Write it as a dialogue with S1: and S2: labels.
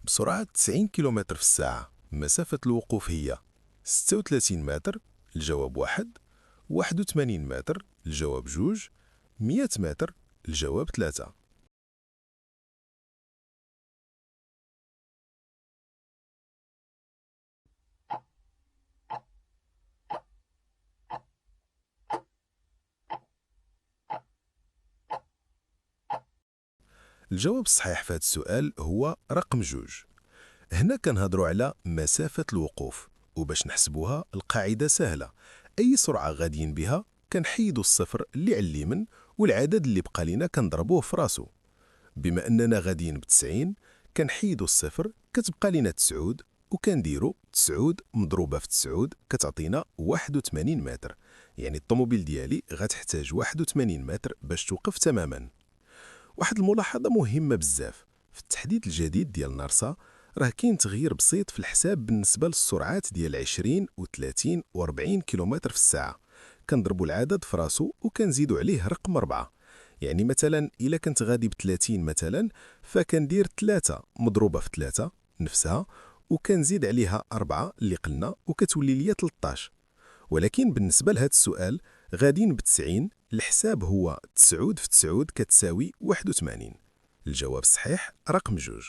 S1: بسرعة 90 كيلومتر في الساعة. مسافة الوقوف هي 36 متر، الجواب 1. 81 متر، الجواب 2. 100 متر، الجواب 3. الجواب الصحيح في هذا السؤال هو رقم 2. هنا كنهضروا على مسافة الوقوف، وباش نحسبوها القاعدة سهلة. أي سرعة غاديين بها كنحيدوا الصفر اللي على اليمين، والعدد اللي بقى لينا كنضربوه في راسو. بما أننا غاديين ب90 كنحيدوا الصفر كتبقى لينا 9، وكنديروا 9 مضروبة في 9 كتعطينا 81 متر. يعني الطوموبيل ديالي غتحتاج 81 متر باش توقف تماما. واحد الملاحظة مهمة بزاف: في التحديث الجديد ديال نارسا راه كاين تغيير بسيط في الحساب بالنسبة للسرعات ديال 20 و 30 و 40 كيلومتر في الساعة. كنضربوا العدد في راسو وكنزيدوا عليه رقم 4. يعني مثلا إلا كنت غادي ب30 مثلا، فكندير 3 مضروبة في 3 نفسها، وكنزيد عليها 4 اللي قلنا، وكتولي ليا 13. ولكن بالنسبة لهذا السؤال غادين ب90، الحساب هو 9 في 9 كتساوي 81. الجواب الصحيح رقم 2.